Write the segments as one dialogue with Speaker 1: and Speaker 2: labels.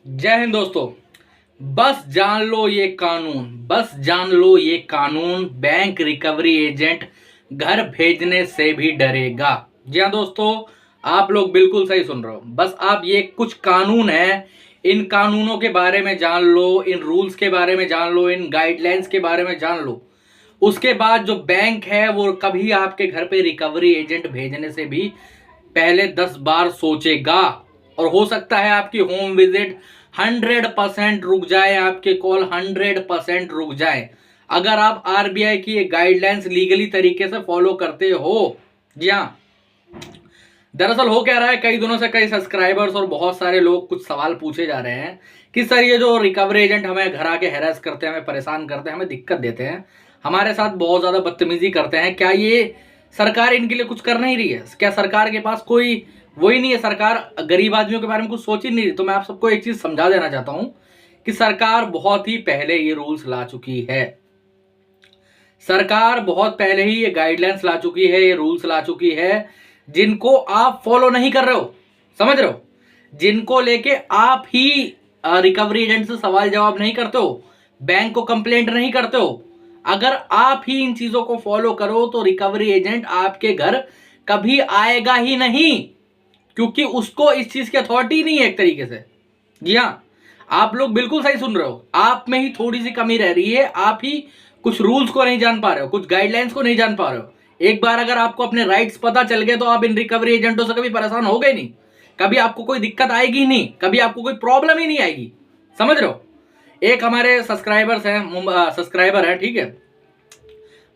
Speaker 1: जय हिंद दोस्तों। बस जान लो ये कानून, बस जान लो ये कानून, बैंक रिकवरी एजेंट घर भेजने से भी डरेगा। जी हाँ दोस्तों, आप लोग बिल्कुल सही सुन रहे हो। बस आप ये कुछ कानून है, इन कानूनों के बारे में जान लो, इन रूल्स के बारे में जान लो, इन गाइडलाइंस के बारे में जान लो। उसके बाद जो बैंक है वो कभी आपके घर पे रिकवरी एजेंट भेजने से भी पहले 10 बार सोचेगा। और हो सकता है आपकी होम विजिट 100% रुक जाए, आपके कॉल 100% रुक जाए, अगर आप आरबीआई की गाइडलाइंस लीगली तरीके से फॉलो करते हो। जी हाँ, दरअसल हो क्या रहा है, कई दिनों से कई सब्सक्राइबर्स और बहुत सारे लोग कुछ सवाल पूछे जा रहे हैं कि सर ये जो रिकवरी एजेंट हमें घर आके हैरेस करते हैं, हमें परेशान करते हैं, हमें दिक्कत देते हैं, हमारे साथ बहुत ज्यादा बदतमीजी करते हैं, क्या ये सरकार इनके लिए कुछ कर नहीं रही है? क्या सरकार के पास कोई वही नहीं है? सरकार गरीब आदमियों के बारे में कुछ सोच ही नहीं रही? तो मैं आप सबको एक चीज समझा देना चाहता हूं कि सरकार बहुत ही पहले ये रूल्स ला चुकी है। सरकार बहुत पहले ही ये गाइडलाइंस ला चुकी है, ये रूल्स ला चुकी है, जिनको आप फॉलो नहीं कर रहे हो। समझ रहे हो? जिनको लेके आप ही रिकवरी एजेंट से सवाल जवाब नहीं करते हो, बैंक को कंप्लेंट नहीं करते हो। अगर आप ही इन चीजों को फॉलो करो तो रिकवरी एजेंट आपके घर कभी आएगा ही नहीं, क्योंकि उसको इस चीज की अथॉरिटी नहीं है एक तरीके से। जी हाँ, आप लोग बिल्कुल सही सुन रहे हो। आप में ही थोड़ी सी कमी रह रही है, आप ही कुछ रूल्स को नहीं जान पा रहे हो, कुछ गाइडलाइंस को नहीं जान पा रहे हो। एक बार अगर आपको अपने राइट्स पता चल गए तो आप इन रिकवरी एजेंटों से कभी परेशान हो गए नहीं, कभी आपको कोई दिक्कत आएगी नहीं, कभी आपको कोई प्रॉब्लम ही नहीं आएगी। समझ रहे हो? एक हमारे सब्सक्राइबर है, ठीक है,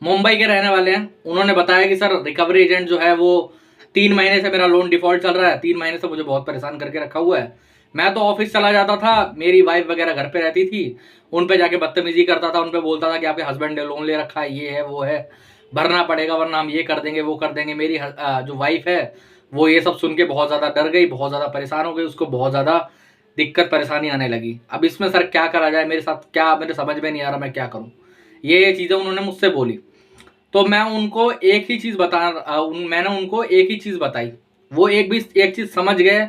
Speaker 1: मुंबई के रहने वाले हैं। उन्होंने बताया कि सर रिकवरी एजेंट जो है वो 3 महीने से मेरा लोन डिफॉल्ट चल रहा है, 3 महीने से मुझे बहुत परेशान करके रखा हुआ है। मैं तो ऑफिस चला जाता था, मेरी वाइफ वगैरह घर पे रहती थी, उन पे जाके बदतमीजी करता था, उन पे बोलता था कि आपके हस्बैंड ने लोन ले रखा है, ये है वो है, भरना पड़ेगा वरना हम ये कर देंगे वो कर देंगे। मेरी जो वाइफ है वो ये सब सुन के बहुत ज़्यादा डर गई, बहुत ज़्यादा परेशान हो गई, उसको बहुत ज़्यादा दिक्कत परेशानी आने लगी। अब इसमें सर क्या करा जाए, मेरे साथ क्या, मेरे समझ में नहीं आ रहा मैं क्या करूँ। ये चीज़ें उन्होंने मुझसे बोली, तो मैं उनको एक ही चीज मैंने उनको एक ही चीज बताई। वो एक चीज समझ गए।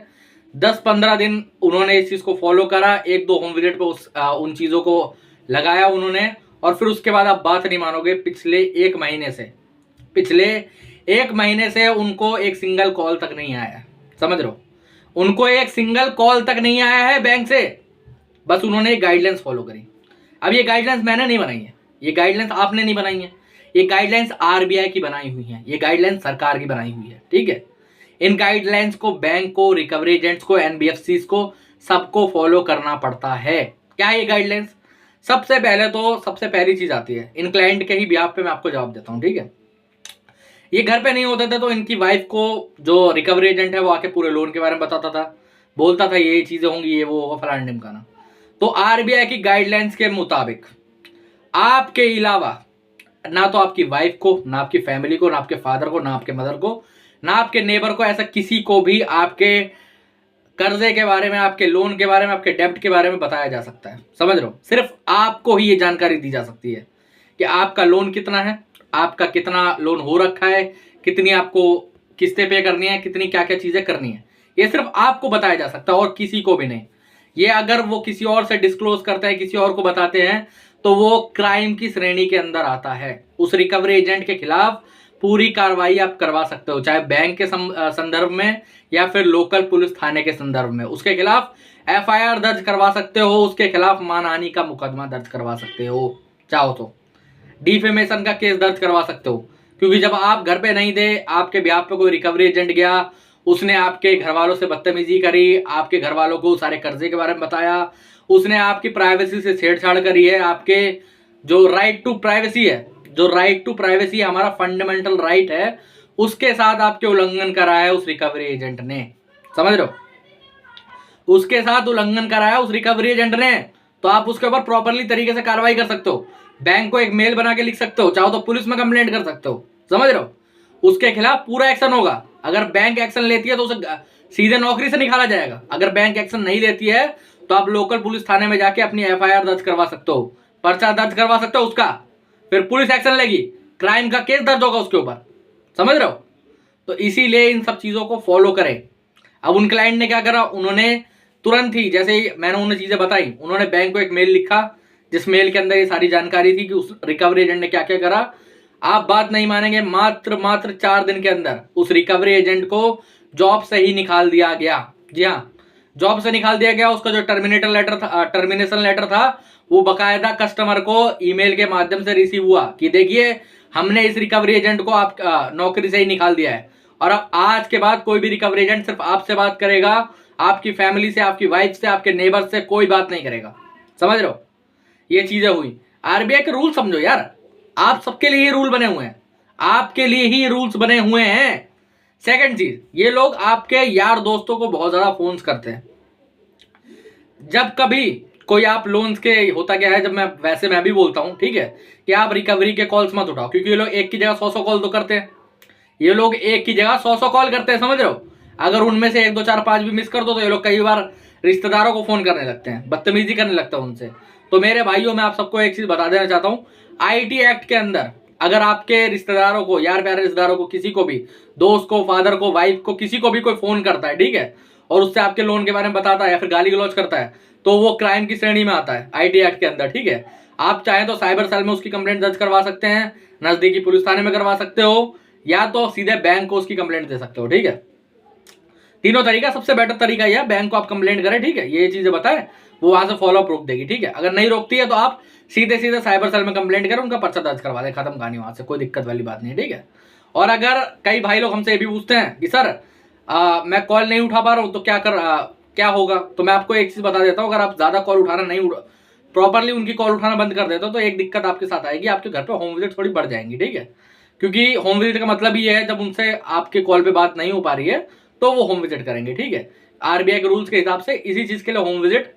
Speaker 1: 10-15 दिन उन्होंने इस चीज को फॉलो करा, 1-2 होम विजिट पे उन चीजों को लगाया उन्होंने। और फिर उसके बाद आप बात नहीं मानोगे, पिछले एक महीने से उनको एक सिंगल कॉल तक नहीं आया है। समझ रहे हो? उनको एक सिंगल कॉल तक नहीं आया है बैंक से। बस उन्होंने गाइडलाइंस फॉलो करी। अब ये गाइडलाइंस मैंने नहीं बनाई है, ये गाइडलाइंस आपने नहीं बनाई है, ये गाइडलाइंस आरबीआई की बनाई हुई है, ये गाइडलाइंस सरकार की बनाई हुई है। ठीक है, इन गाइडलाइंस को बैंक को, रिकवरी एजेंट्स को, एनबीएफसी को, सबको फॉलो करना पड़ता है। क्या है ये गाइडलाइंस? सबसे पहले तो सबसे पहली चीज आती है, इन क्लाइंट के ही बिहाफ पे मैं आपको जवाब देता हूं। ठीक है, ये घर पे नहीं होते थे तो इनकी वाइफ को जो रिकवरी एजेंट है वो आके पूरे लोन के बारे में बताता था, बोलता था ये चीजें होंगी, ये वो होगा, फलाना ढिमकाना। तो आरबीआई की गाइडलाइंस के मुताबिक आपके अलावा ना तो आपकी वाइफ को, ना आपकी फैमिली को, ना आपके फादर को, ना आपके मदर को, ना आपके नेबर को, ऐसा किसी को भी आपके कर्जे के बारे में, आपके लोन के बारे में, आपके डेब्ट के बारे में बताया जा सकता है। समझ रहे हो? सिर्फ आपको ही ये जानकारी दी जा सकती है कि आपका लोन कितना है, आपका कितना लोन हो रखा है, कितनी आपको किस्तें पे करनी है, कितनी क्या क्या चीजें करनी है, ये सिर्फ आपको बताया जा सकता है और किसी को भी नहीं। ये अगर वो किसी और से डिस्क्लोज करते हैं, किसी और को बताते हैं, तो वो क्राइम की श्रेणी के अंदर आता है। उस रिकवरी एजेंट के खिलाफ पूरी कार्रवाई आप करवा सकते हो, चाहे बैंक के संदर्भ में या फिर लोकल पुलिस थाने के संदर्भ में। उसके खिलाफ एफआईआर दर्ज करवा सकते हो, उसके खिलाफ मानहानि का मुकदमा दर्ज करवा सकते हो, चाहो तो डिफेमेशन का केस दर्ज करवा सकते हो। क्योंकि जब आप घर पे नहीं थे, आपके ब्याह पे कोई रिकवरी एजेंट गया, उसने आपके घर वालों से बदतमीजी करी, आपके घर वालों को सारे कर्जे के बारे में बताया, उसने आपकी प्राइवेसी से छेड़छाड़ करी है, आपके जो राइट टू प्राइवेसी है, जो राइट टू प्राइवेसी हमारा फंडामेंटल राइट है, उसके साथ आपके उल्लंघन करा है उस रिकवरी एजेंट ने। समझ रहे हो? उसके साथ उल्लंघन करा है उस रिकवरी एजेंट ने, तो आप उसके ऊपर प्रॉपरली तरीके से कार्रवाई कर सकते हो। बैंक को एक मेल बना के लिख सकते हो, चाहो तो पुलिस में कंप्लेंट कर सकते हो। समझ रहे हो? उसके खिलाफ पूरा एक्शन होगा। अगर बैंक एक्शन लेती है तो उसे सीधे नौकरी से निकाला जाएगा। अगर बैंक एक्शन नहीं लेती है तो आप लोकल पुलिस थाने में जाके अपनी एफआईआर दर्ज करवा सकते हो, पर्चा दर्ज करवा सकते हो उसका, फिर पुलिस एक्शन लेगी, क्राइम का केस दर्ज होगा उसके ऊपर। समझ रहे हो? तो इसीलिए इन सब चीजों को फॉलो करें। अब उन क्लाइंट ने क्या करा, उन्होंने तुरंत ही जैसे ही मैंने उन्हें चीजें बताई, उन्होंने बैंक को एक मेल लिखा जिस मेल के अंदर ये सारी जानकारी थी कि उस रिकवरी एजेंट ने क्या क्या करा। आप बात नहीं मानेंगे, मात्र 4 दिन के अंदर उस रिकवरी एजेंट को जॉब से ही निकाल दिया गया। जी हाँ, जॉब से निकाल दिया गया। उसका जो टर्मिनेशन लेटर था वो बकायदा कस्टमर को ईमेल के माध्यम से रिसीव हुआ कि देखिए हमने इस रिकवरी एजेंट को आप नौकरी से ही निकाल दिया है, और अब आज के बाद कोई भी रिकवरी एजेंट सिर्फ आपसे बात करेगा, आपकी फैमिली से, आपकी वाइफ से, आपके नेबर से कोई बात नहीं करेगा। समझ रहे हो, ये चीजें हुई। आरबीआई के रूल समझो यार, आप सबके लिए ही रूल बने हुए हैं, आपके लिए ही रूल्स बने हुए हैं। सेकंड चीज, ये लोग आपके यार दोस्तों को बहुत ज्यादा फोन्स करते हैं। जब कभी कोई आप लोन्स के, होता क्या है, जब मैं भी बोलता हूं ठीक है कि आप रिकवरी के कॉल्स मत उठाओ, क्योंकि ये लोग एक की जगह 100 कॉल तो करते हैं। ये लोग एक की जगह 100 कॉल करते हैं, समझ रहे हो। अगर उनमें से 1 2 4 5 भी मिस कर दो तो ये लोग कई बार रिश्तेदारों को फोन करने लगते हैं, बदतमीजी करने लगता है उनसे। तो मेरे भाइयों, मैं आप सबको एक चीज बता देना चाहता हूँ, आईटी एक्ट के अंदर अगर आपके रिश्तेदारों को, यार प्यारे रिश्तेदारों को, किसी को भी, दोस्त को, फादर को, वाइफ को, किसी को भी कोई फोन करता है ठीक है, और उससे आपके लोन के बारे में बताता है या फिर गाली गलौज करता है, तो वो क्राइम की श्रेणी में आता है आईटी एक्ट के अंदर। ठीक है, आप चाहे तो साइबर सेल में उसकी कंप्लेंट दर्ज करवा सकते हैं, नजदीकी पुलिस थाने में करवा सकते हो, या तो सीधे बैंक को उसकी कंप्लेंट दे सकते हो। ठीक है, तीनों तरीका, सबसे बेटर तरीका यह बैंक को आप कंप्लेंट करें। ठीक है, ये चीजें बताएं, वो वहां से फॉलो अप रोक देगी। ठीक है, अगर नहीं रोकती है तो आप सीधे साइबर सेल में कंप्लेंट करें, उनका पर्चा दर्ज करवा दे, खत्म कहानी वहां से, कोई दिक्कत वाली बात नहीं। ठीक है, और अगर कई भाई लोग हमसे ये भी पूछते हैं कि सर मैं कॉल नहीं उठा पा रहा हूं तो क्या होगा, तो मैं आपको एक चीज बता देता हूं, अगर आप ज्यादा कॉल उठाना नहीं प्रॉपरली उनकी कॉल उठाना बंद कर देते हो तो एक दिक्कत आपके साथ आएगी, आपके घर पे होम विजिट थोड़ी बढ़ जाएंगी। ठीक है, क्योंकि होम विजिट का मतलब ये है जब उनसे आपके कॉल पे बात नहीं हो पा रही है तो वो होम विजिट करेंगे। ठीक है, आरबीआई के रूल्स के हिसाब से इसी चीज के लिए होम विजिट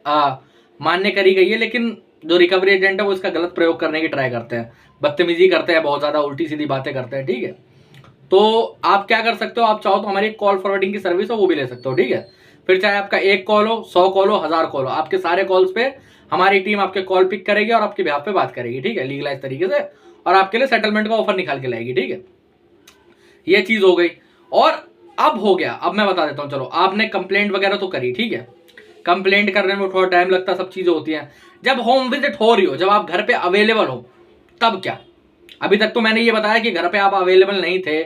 Speaker 1: मान्य करी गई है, लेकिन जो रिकवरी एजेंट है वो इसका गलत प्रयोग करने की ट्राई करते हैं, बदतमीजी करते हैं, बहुत ज्यादा उल्टी सीधी बातें करते हैं। ठीक है, तो आप क्या कर सकते हो, आप चाहो तो हमारी कॉल फॉरवर्डिंग की सर्विस है वो भी ले सकते हो। ठीक है, फिर चाहे आपका 1 कॉल हो, 100 कॉल हो, 1000 कॉल हो, आपके सारे कॉल्स पे हमारी टीम आपके कॉल पिक करेगी और आपके बिहाफ पे बात करेगी। ठीक है, लीगलाइज तरीके से, और आपके लिए सेटलमेंट का ऑफर निकाल के लाएगी। ठीक है, ये चीज हो गई। और अब हो गया, अब मैं बता देता हूं, चलो आपने कंप्लेंट वगैरह तो करी। ठीक है, कंप्लेंट करने में थोड़ा टाइम लगता है, सब चीजें होती हैं। जब होम विजिट हो रही हो, जब आप घर पे अवेलेबल हो, तब क्या। अभी तक तो मैंने ये बताया कि घर पे आप अवेलेबल नहीं थे,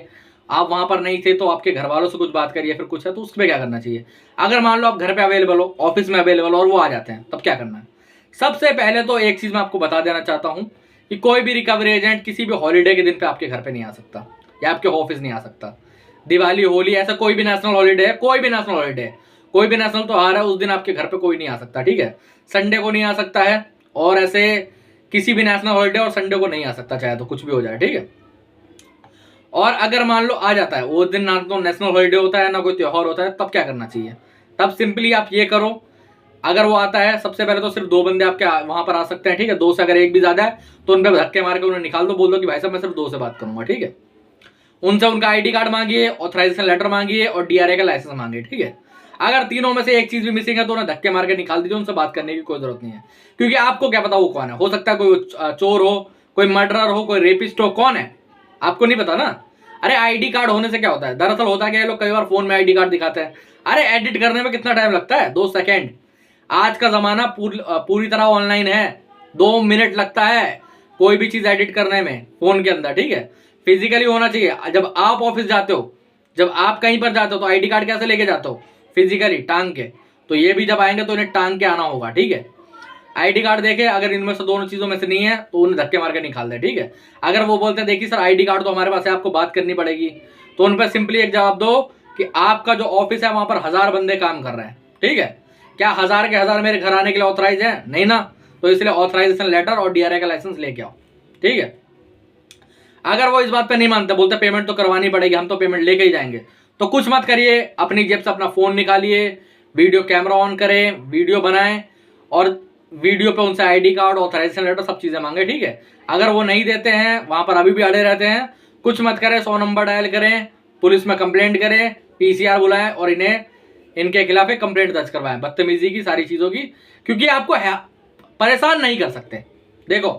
Speaker 1: आप वहां पर नहीं थे, तो आपके घर वालों से कुछ बात करिए, फिर कुछ है तो उसमें क्या करना चाहिए। अगर मान लो आप घर पे अवेलेबल हो, ऑफिस में अवेलेबल हो और वो आ जाते हैं, तब क्या करना है। सबसे पहले तो एक चीज मैं आपको बता देना चाहता हूं कि कोई भी रिकवरी एजेंट किसी भी हॉलीडे के दिन पे आपके घर पे नहीं आ सकता या आपके ऑफिस नहीं आ सकता। दिवाली, होली, ऐसा कोई भी नेशनल हॉलीडे है, कोई भी नेशनल हॉलीडे है, कोई भी नेशनल त्योहार है, उस दिन आपके घर पे कोई नहीं आ सकता। ठीक है, संडे को नहीं आ सकता है, और ऐसे किसी भी नेशनल हॉलीडे और संडे को नहीं आ सकता, चाहे तो कुछ भी हो जाए। ठीक है, और अगर मान लो आ जाता है वो दिन, ना तो नेशनल हॉलीडे होता है ना कोई त्योहार होता है, तब क्या करना चाहिए। तब सिंपली आप ये करो, अगर वो आता है, सबसे पहले तो सिर्फ 2 बंदे आपके वहां पर आ सकते हैं। ठीक है, 2 से अगर 1 भी ज्यादा है तो उन पर धक्के मार के उन्हें निकाल दो, बोल दो कि भाई साहब मैं सिर्फ 2 से बात करूंगा। ठीक है, उनसे उनका आईडी कार्ड मांगिए, ऑथराइजेशन लेटर मांगिए और डीआरए का लाइसेंस मांगिए। ठीक है, अगर तीनों में से एक चीज भी मिसिंग है तो उन्हें धक्के मार के निकाल दीजिए, उनसे बात करने की कोई जरूरत नहीं है, क्योंकि आपको क्या पता वो कौन है। हो सकता है कोई चोर हो, कोई मर्डरर हो, कोई रेपिस्ट हो, कौन है आपको नहीं पता ना। अरे आईडी कार्ड होने से क्या होता है, दरअसल होता क्या है, लोग कई बार फोन में आईडी कार्ड दिखाते हैं, अरे एडिट करने में कितना टाइम लगता है, 2 सेकेंड। आज का जमाना पूरी तरह ऑनलाइन है, 2 मिनट लगता है कोई भी चीज एडिट करने में फोन के अंदर। ठीक है, फिजिकली होना चाहिए। जब आप ऑफिस जाते हो, जब आप कहीं पर जाते हो तो आईडी कार्ड कैसे लेके जाते हो, फिजिकली टांग के। तो ये भी जब आएंगे तो इन्हें टांग के आना होगा। ठीक है, आईडी कार्ड देखे, अगर इनमें से दोनों चीजों में से नहीं है तो उन्हें धक्के मार के निकाल दे। ठीक है, अगर वो बोलते हैं देखिए सर आईडी कार्ड तो हमारे पास है, आपको बात करनी पड़ेगी, तो उन पर सिंपली एक जवाब दो कि आपका जो ऑफिस है वहां पर 1000 बंदे काम कर रहे हैं। ठीक है, क्या 1000 के 1000 मेरे घर आने के लिए ऑथराइज है, नहीं ना, तो इसलिए ऑथराइजेशन लेटर और डीआरए का लाइसेंस लेके आओ। ठीक है, अगर वो इस बात पे नहीं मानते, बोलते पेमेंट तो करवानी पड़ेगी, हम तो पेमेंट लेके ही जाएंगे, तो कुछ मत करिए, अपनी जेब से अपना फोन निकालिए, वीडियो कैमरा ऑन करें, वीडियो बनाएं और वीडियो पे उनसे आईडी कार्ड, ऑथराइजेशन लेटर, सब चीजें मांगे। ठीक है, अगर वो नहीं देते हैं, वहां पर अभी भी अड़े रहते हैं, कुछ मत करें, 100 नंबर डायल करें, पुलिस में कंप्लेंट करें, पीसीआर बुलाएं और इनके खिलाफ एक कंप्लेंट दर्ज करवाएं, बदतमीजी की, सारी चीजों की, क्योंकि आपको परेशान नहीं कर सकते। देखो,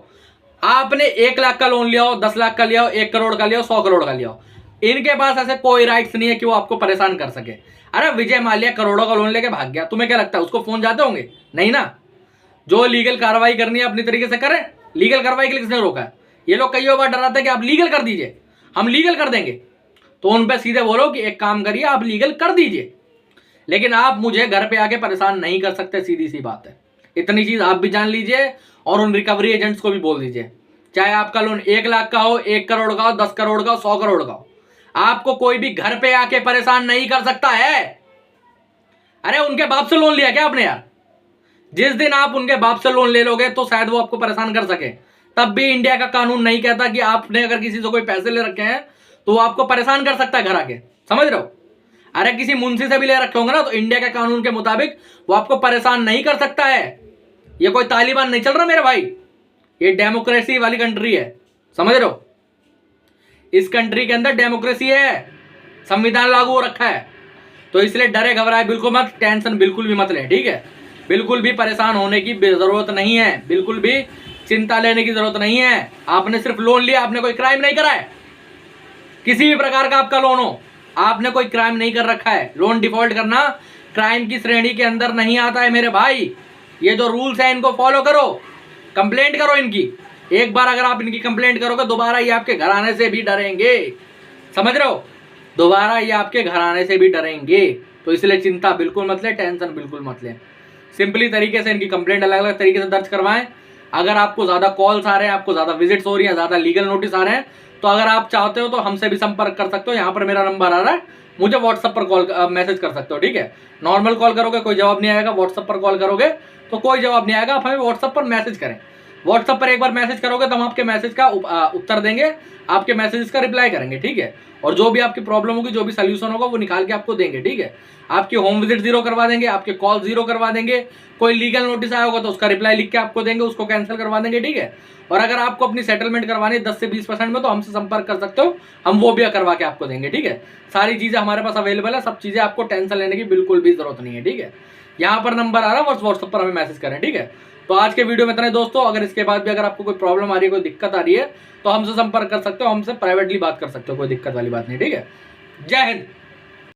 Speaker 1: आपने 1 लाख का लोन लिया हो, 10 लाख का लिया हो, 1 करोड़ का लिया हो, 100 करोड़ का लिया हो, इनके पास ऐसे कोई राइट्स नहीं है कि वो आपको परेशान कर सके। अरे विजय माल्या करोड़ों का लोन लेके भाग गया, तुम्हें क्या लगता है उसको फोन जाते होंगे? नहीं ना। जो लीगल कार्रवाई करनी है अपनी तरीके से करें। लीगल कार्रवाई के लिए किसने रोका है? ये लोग कई बार डराते हैं कि आप लीगल कर दीजिए, हम लीगल कर देंगे, तो उन पे सीधे बोलो कि एक काम करिए आप लीगल कर दीजिए, लेकिन आप मुझे घर पे आके परेशान नहीं कर सकते, सीधी सी बात है। इतनी चीज आप भी जान लीजिए और उन रिकवरी एजेंट्स को भी बोल दीजिए, चाहे आपका लोन 1 लाख का हो, 1 करोड़ का हो, 10 करोड़ का हो, 100 करोड़ का हो, आपको कोई भी घर पे आके परेशान नहीं कर सकता है। अरे उनके बाप से लोन लिया क्या आपने यार? जिस दिन आप उनके बाप से लोन ले लोगे तो शायद वो आपको परेशान कर सके, तब भी इंडिया का कानून नहीं कहता कि आपने अगर किसी से कोई पैसे ले रखे हैं तो वो आपको परेशान कर सकता है घर आके, समझ रहे हो? अरे किसी मुंशी से भी ले रखे होंगे ना तो इंडिया के कानून के मुताबिक वो आपको परेशान नहीं कर सकता है। ये कोई तालिबान नहीं चल रहा मेरे भाई, ये डेमोक्रेसी वाली कंट्री है, समझ रहे हो? इस कंट्री के अंदर डेमोक्रेसी है, संविधान लागू हो रखा है, तो इसलिए डरे घबराए बिल्कुल मत, टेंशन बिल्कुल भी मत लें, ठीक है? बिल्कुल भी परेशान होने की जरूरत नहीं है, बिल्कुल भी चिंता लेने की जरूरत नहीं है। आपने सिर्फ लोन लिया, आपने कोई क्राइम नहीं करा है। किसी भी प्रकार का आपका लोन हो, आपने कोई क्राइम नहीं कर रखा है। लोन डिफॉल्ट करना क्राइम की श्रेणी के अंदर नहीं आता है मेरे भाई। ये जो रूल्स है इनको फॉलो करो, कंप्लेंट करो इनकी। एक बार अगर आप इनकी कंप्लेंट करोगे दोबारा ये आपके घर आने से भी डरेंगे, समझ रहे हो? दोबारा ये आपके घर आने से भी डरेंगे, तो इसलिए चिंता बिल्कुल मत ले, टेंशन बिल्कुल मत ले। सिंपली तरीके से इनकी कंप्लेंट अलग अलग तरीके से दर्ज करवाएं। अगर आपको ज्यादा कॉल्स आ रहे हैं, आपको ज्यादा विजिट्स हो रही हैं, ज्यादा लीगल नोटिस आ रहे हैं, तो अगर आप चाहते हो तो हमसे भी संपर्क कर सकते हो। यहाँ पर मेरा नंबर आ रहा है, मुझे व्हाट्सएप पर कॉल मैसेज कर सकते हो, ठीक है? नॉर्मल कॉल करोगे कोई जवाब नहीं आएगा, व्हाट्सएप पर कॉल करोगे तो कोई जवाब नहीं आएगा। आप हमें व्हाट्सएप पर मैसेज करें, व्हाट्सएप पर एक बार मैसेज करोगे तो हम आपके मैसेज का उत्तर देंगे, आपके मैसेज का रिप्लाई करेंगे, ठीक है? और जो भी आपकी प्रॉब्लम होगी, जो भी सोल्यूशन होगा वो निकाल के आपको देंगे, ठीक है? आपकी होम विजिट 0 करवा देंगे, आपके कॉल 0 करवा देंगे। कोई लीगल नोटिस आया होगा तो उसका रिप्लाई लिख के आपको देंगे, उसको कैंसिल करवा देंगे, ठीक है? और अगर आपको अपनी सेटलमेंट करवानी है 10 से 20% में, तो हमसे संपर्क कर सकते हो, हम वो भी करवा के आपको देंगे, ठीक है? सारी चीजें हमारे पास अवेलेबल है, सब चीजें, आपको टेंशन लेने की बिल्कुल भी जरूरत नहीं है, ठीक है? यहाँ पर नंबर आ रहा है, व्हाट्सएप पर हमें मैसेज करें, ठीक है? तो आज के वीडियो में इतना ही दोस्तों। अगर इसके बाद भी अगर आपको कोई प्रॉब्लम आ रही है, कोई दिक्कत आ रही है, तो हमसे संपर्क कर सकते हो, हमसे प्राइवेटली बात कर सकते हो, कोई दिक्कत वाली बात नहीं, ठीक है? जय हिंद।